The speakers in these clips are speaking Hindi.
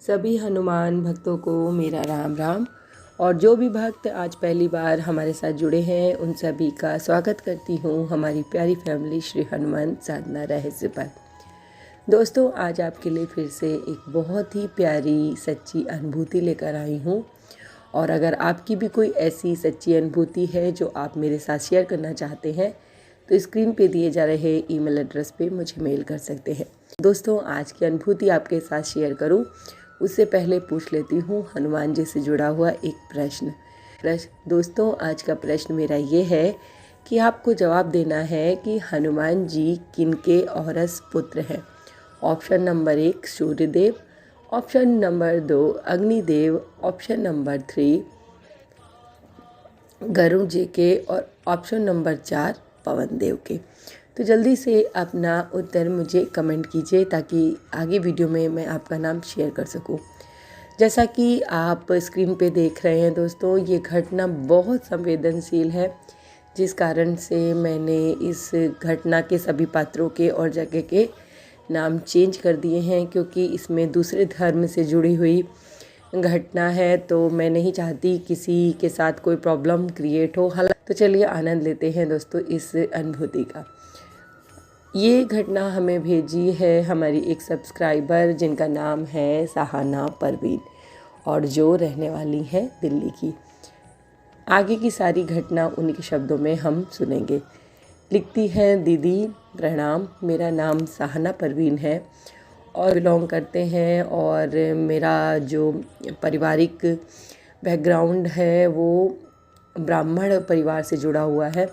सभी हनुमान भक्तों को मेरा राम राम। और जो भी भक्त आज पहली बार हमारे साथ जुड़े हैं उन सभी का स्वागत करती हूँ हमारी प्यारी फैमिली श्री हनुमान साधना रहस्य पर। दोस्तों, आज आपके लिए फिर से एक बहुत ही प्यारी सच्ची अनुभूति लेकर आई हूँ। और अगर आपकी भी कोई ऐसी सच्ची अनुभूति है जो आप मेरे साथ शेयर करना चाहते हैं तो स्क्रीन पे दिए जा रहे ईमेल एड्रेस पे मुझे मेल कर सकते हैं। दोस्तों, आज की अनुभूति आपके साथ शेयर करूं उससे पहले पूछ लेती हूँ हनुमान जी से जुड़ा हुआ एक प्रश्न। दोस्तों, आज का प्रश्न मेरा ये है कि आपको जवाब देना है कि हनुमान जी किनके औरस पुत्र हैं। Option number 1 Suryadev, option number 2 Agnidev, option number 3 Garud ji के और ऑप्शन नंबर 4 पवन देव के। तो जल्दी से अपना उत्तर मुझे कमेंट कीजिए ताकि आगे वीडियो में मैं आपका नाम शेयर कर सकूं। जैसा कि आप स्क्रीन पे देख रहे हैं दोस्तों, ये घटना बहुत संवेदनशील है, जिस कारण से मैंने इस घटना के सभी पात्रों के और जगह के नाम चेंज कर दिए हैं, क्योंकि इसमें दूसरे धर्म से जुड़ी हुई घटना है तो मैं नहीं चाहती किसी के साथ कोई प्रॉब्लम क्रिएट हो। तो चलिए आनंद लेते हैं दोस्तों इस अनुभूति का। ये घटना हमें भेजी है हमारी एक सब्सक्राइबर जिनका नाम है सहाना परवीन और जो रहने वाली है दिल्ली की। आगे की सारी घटना उन्हीं के शब्दों में हम सुनेंगे। लिखती हैं, दीदी प्रणाम, मेरा नाम सहाना परवीन है और बिलोंग करते हैं और मेरा जो पारिवारिक बैकग्राउंड है वो ब्राह्मण परिवार से जुड़ा हुआ है।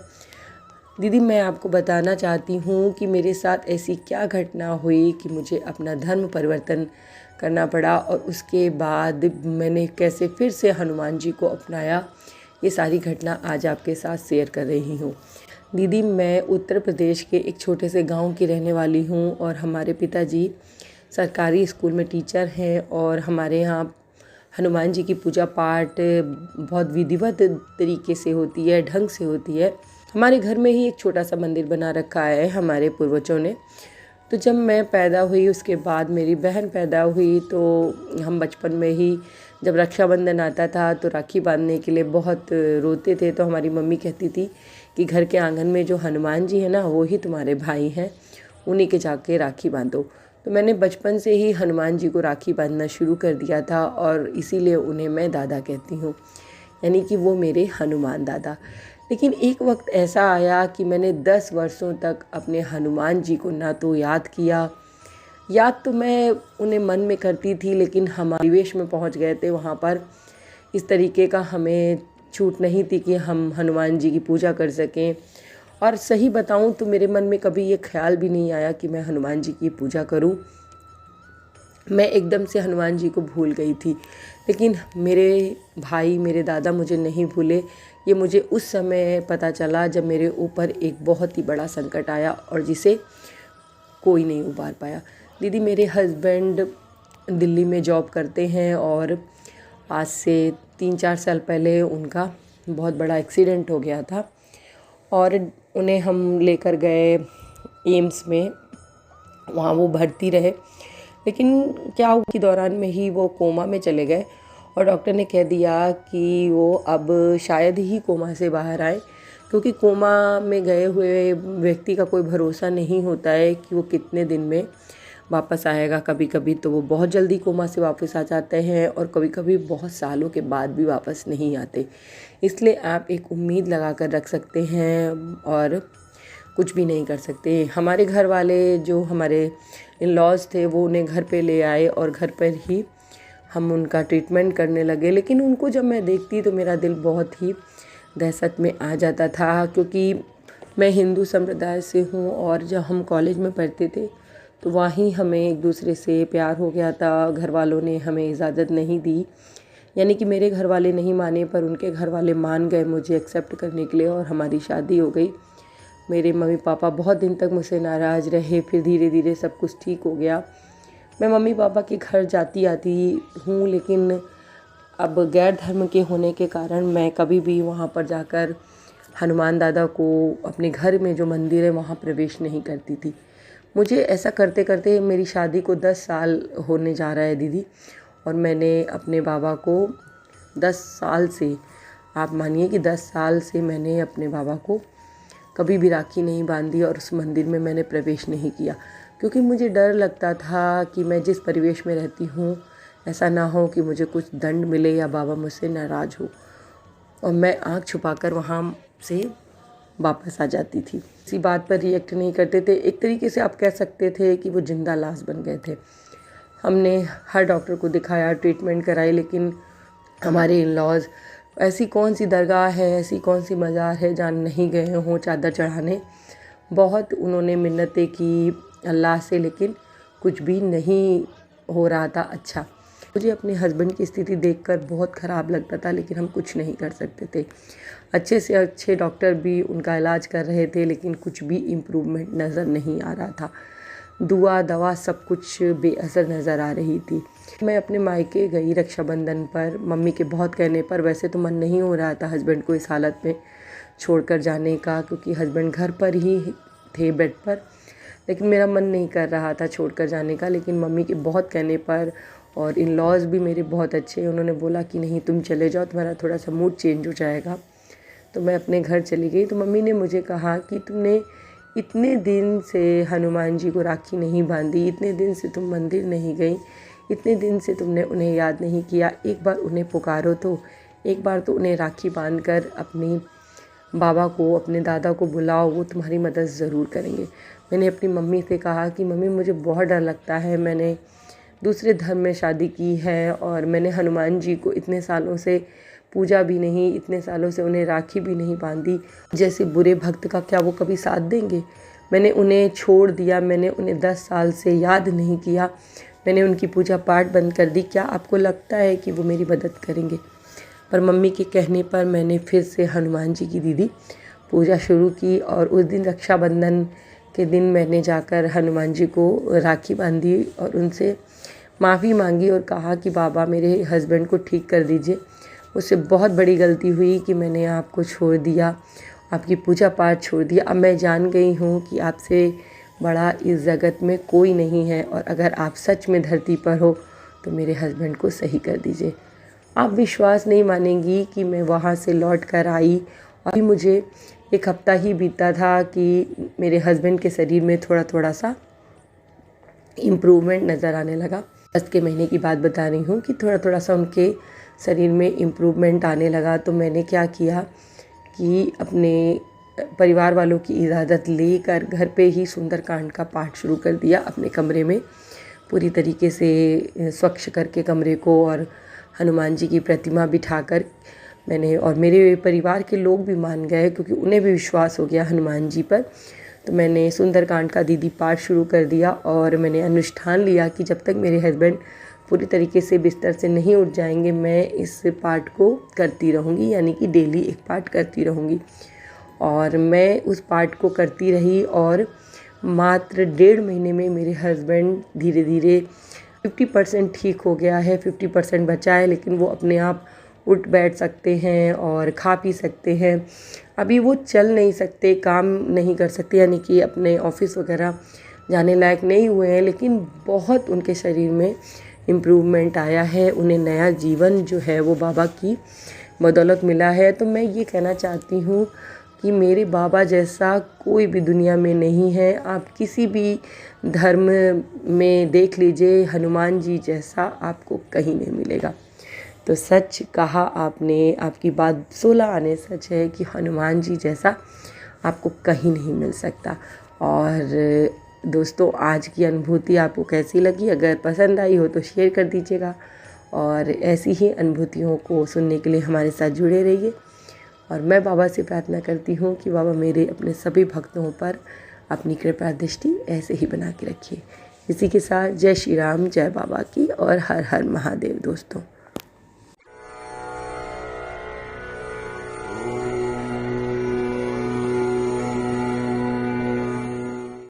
दीदी, मैं आपको बताना चाहती हूँ कि मेरे साथ ऐसी क्या घटना हुई कि मुझे अपना धर्म परिवर्तन करना पड़ा और उसके बाद मैंने कैसे फिर से हनुमान जी को अपनाया। ये सारी घटना आज आपके साथ शेयर कर रही हूँ। दीदी, मैं उत्तर प्रदेश के एक छोटे से गांव की रहने वाली हूँ और हमारे पिताजी सरकारी स्कूल में टीचर हैं और हमारे यहाँ हनुमान जी की पूजा पाठ बहुत विधिवत तरीके से होती है, ढंग से होती है। हमारे घर में ही एक छोटा सा मंदिर बना रखा है हमारे पूर्वजों ने। तो जब मैं पैदा हुई उसके बाद मेरी बहन पैदा हुई तो हम बचपन में ही जब रक्षाबंधन आता था तो राखी बांधने के लिए बहुत रोते थे। तो हमारी मम्मी कहती थी कि घर के आंगन में जो हनुमान जी है ना वो ही तुम्हारे भाई हैं, उन्हीं के जाके राखी बांधो। तो मैंने बचपन से ही हनुमान जी को राखी बांधना शुरू कर दिया था और इसीलिए उन्हें मैं दादा कहती हूँ, यानी कि वो मेरे हनुमान दादा। लेकिन एक वक्त ऐसा आया कि मैंने 10 वर्षों तक अपने हनुमान जी को ना तो याद किया, याद तो मैं उन्हें मन में करती थी लेकिन हम परिवेश में पहुंच गए थे, वहाँ पर इस तरीके का हमें छूट नहीं थी कि हम हनुमान जी की पूजा कर सकें। और सही बताऊं तो मेरे मन में कभी ये ख्याल भी नहीं आया कि मैं हनुमान जी की पूजा करूं। मैं एकदम से हनुमान जी को भूल गई थी। लेकिन मेरे भाई, मेरे दादा मुझे नहीं भूले। ये मुझे उस समय पता चला जब मेरे ऊपर एक बहुत ही बड़ा संकट आया और जिसे कोई नहीं उबार पाया। दीदी, मेरे हस्बैंड दिल्ली में जॉब करते हैं और आज से 3-4 साल पहले उनका बहुत बड़ा एक्सीडेंट हो गया था और उन्हें हम लेकर गए एम्स में, वहाँ वो भर्ती रहे। लेकिन क्या हुआ कि दौरान में ही वो कोमा में चले गए और डॉक्टर ने कह दिया कि वो अब शायद ही कोमा से बाहर आए, क्योंकि कोमा में गए हुए व्यक्ति का कोई भरोसा नहीं होता है कि वो कितने दिन में वापस आएगा। कभी कभी तो वो बहुत जल्दी कोमा से वापस आ जाते हैं और कभी कभी बहुत सालों के बाद भी वापस नहीं आते। इसलिए आप एक उम्मीद लगा कर रख सकते हैं और कुछ भी नहीं कर सकते। हमारे घर वाले जो हमारे इन लॉज थे वो उन्हें घर पे ले आए और घर पर ही हम उनका ट्रीटमेंट करने लगे। लेकिन उनको जब मैं देखती तो मेरा दिल बहुत ही दहशत में आ जाता था, क्योंकि मैं हिंदू संप्रदाय से हूँ और जब हम कॉलेज में पढ़ते थे तो वहीं हमें एक दूसरे से प्यार हो गया था। घर वालों ने हमें इजाज़त नहीं दी, यानी कि मेरे घर वाले नहीं माने पर उनके घर वाले मान गए मुझे एक्सेप्ट करने के लिए और हमारी शादी हो गई। मेरे मम्मी पापा बहुत दिन तक मुझसे नाराज़ रहे, फिर धीरे धीरे सब कुछ ठीक हो गया। मैं मम्मी पापा के घर जाती आती हूँ, लेकिन अब गैर धर्म के होने के कारण मैं कभी भी वहाँ पर जाकर हनुमान दादा को अपने घर में जो मंदिर है वहाँ प्रवेश नहीं करती थी। मुझे ऐसा करते करते मेरी शादी को 10 साल होने जा रहा है दीदी, और मैंने अपने बाबा को 10 साल से, आप मानिए कि 10 साल से मैंने अपने बाबा को कभी भी राखी नहीं बांधी और उस मंदिर में मैंने प्रवेश नहीं किया, क्योंकि मुझे डर लगता था कि मैं जिस परिवेश में रहती हूँ ऐसा ना हो कि मुझे कुछ दंड मिले या बाबा मुझसे नाराज़ हो, और मैं आँख छुपाकर वहाँ से वापस आ जाती थी। किसी बात पर रिएक्ट नहीं करते थे। एक तरीके से आप कह सकते थे कि वो जिंदा लाश बन गए थे। हमने हर डॉक्टर को दिखाया, ट्रीटमेंट कराई, लेकिन हमारे इन लॉज, ऐसी कौन सी दरगाह है, ऐसी कौन सी मज़ार है जहाँ नहीं गए हों चादर चढ़ाने। बहुत उन्होंने मिन्नतें की अल्लाह से, लेकिन कुछ भी नहीं हो रहा था अच्छा। मुझे अपने हस्बैंड की स्थिति देखकर बहुत ख़राब लगता था, लेकिन हम कुछ नहीं कर सकते थे। अच्छे से अच्छे डॉक्टर भी उनका इलाज कर रहे थे, लेकिन कुछ भी इम्प्रूवमेंट नज़र नहीं आ रहा था। दुआ दवा सब कुछ बेअसर नज़र आ रही थी। मैं अपने मायके गई रक्षाबंधन पर, मम्मी के बहुत कहने पर। वैसे तो मन नहीं हो रहा था हस्बैंड को इस हालत में छोड़कर जाने का, क्योंकि हस्बैंड घर पर ही थे बेड पर, लेकिन मेरा मन नहीं कर रहा था छोड़कर जाने का। लेकिन मम्मी के बहुत कहने पर, और इन लॉज भी मेरे बहुत अच्छे, उन्होंने बोला कि नहीं तुम चले जाओ, तुम्हारा थोड़ा सा मूड चेंज हो जाएगा। तो मैं अपने घर चली गई। तो मम्मी ने मुझे कहा कि तुमने इतने दिन से हनुमान जी को राखी नहीं बांधी, इतने दिन से तुम मंदिर नहीं गई, इतने दिन से तुमने उन्हें याद नहीं किया, एक बार उन्हें पुकारो, तो एक बार तो उन्हें राखी बांध कर अपने बाबा को, अपने दादा को बुलाओ, वो तुम्हारी मदद ज़रूर करेंगे। मैंने अपनी मम्मी से कहा कि मम्मी मुझे बहुत डर लगता है, मैंने दूसरे धर्म में शादी की है और मैंने हनुमान जी को इतने सालों से पूजा भी नहीं, इतने सालों से उन्हें राखी भी नहीं बांधी। जैसे बुरे भक्त का क्या वो कभी साथ देंगे? मैंने उन्हें छोड़ दिया, मैंने उन्हें 10 साल से याद नहीं किया, मैंने उनकी पूजा पाठ बंद कर दी। क्या आपको लगता है कि वो मेरी मदद करेंगे? पर मम्मी के कहने पर मैंने फिर से हनुमान जी की दीदी पूजा शुरू की, और उस दिन रक्षाबंधन के दिन मैंने जाकर हनुमान जी को राखी बांधी और उनसे माफ़ी मांगी और कहा कि बाबा मेरे हस्बैंड को ठीक कर दीजिए, मुझसे बहुत बड़ी गलती हुई कि मैंने आपको छोड़ दिया, आपकी पूजा पाठ छोड़ दिया। अब मैं जान गई हूँ कि आपसे बड़ा इस जगत में कोई नहीं है, और अगर आप सच में धरती पर हो तो मेरे हस्बैंड को सही कर दीजिए। आप विश्वास नहीं मानेंगी कि मैं वहाँ से लौट कर आई, और अभी मुझे 1 हफ्ता ही बीता था कि मेरे हस्बैंड के शरीर में थोड़ा थोड़ा सा इम्प्रूवमेंट नज़र आने लगा। 10 के महीने की बात बता रही हूँ कि थोड़ा थोड़ा सा उनके शरीर में इम्प्रूवमेंट आने लगा। तो मैंने क्या किया कि अपने परिवार वालों की इजाज़त लेकर घर पे ही सुंदरकांड का पाठ शुरू कर दिया अपने कमरे में, पूरी तरीके से स्वच्छ करके कमरे को, और हनुमान जी की प्रतिमा बिठाकर मैंने, और मेरे परिवार के लोग भी मान गए क्योंकि उन्हें भी विश्वास हो गया हनुमान जी पर। तो मैंने सुंदरकांड का दीदी पाठ शुरू कर दिया, और मैंने अनुष्ठान लिया कि जब तक मेरे हस्बैंड पूरी तरीके से बिस्तर से नहीं उठ जाएंगे मैं इस पाठ को करती रहूँगी, यानी कि डेली एक पाठ करती रहूँगी। और मैं उस पाठ को करती रही, और मात्र 1.5 महीने में मेरे हस्बैंड धीरे धीरे 50% ठीक हो गया है, 50% बचा है, लेकिन वो अपने आप उठ बैठ सकते हैं और खा पी सकते हैं। अभी वो चल नहीं सकते, काम नहीं कर सकते, यानी कि अपने ऑफिस वगैरह जाने लायक नहीं हुए हैं, लेकिन बहुत उनके शरीर में इम्प्रूवमेंट आया है। उन्हें नया जीवन जो है वो बाबा की बदौलत मिला है। तो मैं ये कहना चाहती हूँ कि मेरे बाबा जैसा कोई भी दुनिया में नहीं है। आप किसी भी धर्म में देख लीजिए, हनुमान जी जैसा आपको कहीं नहीं मिलेगा। तो सच कहा आपने, आपकी बात 16 आने सच है कि हनुमान जी जैसा आपको कहीं नहीं मिल सकता। और दोस्तों, आज की अनुभूति आपको कैसी लगी? अगर पसंद आई हो तो शेयर कर दीजिएगा, और ऐसी ही अनुभूतियों को सुनने के लिए हमारे साथ जुड़े रहिए। और मैं बाबा से प्रार्थना करती हूँ कि बाबा मेरे अपने सभी भक्तों पर अपनी कृपा दृष्टि ऐसे ही बना के रखिए। इसी के साथ जय श्री राम, जय बाबा की, और हर हर महादेव दोस्तों।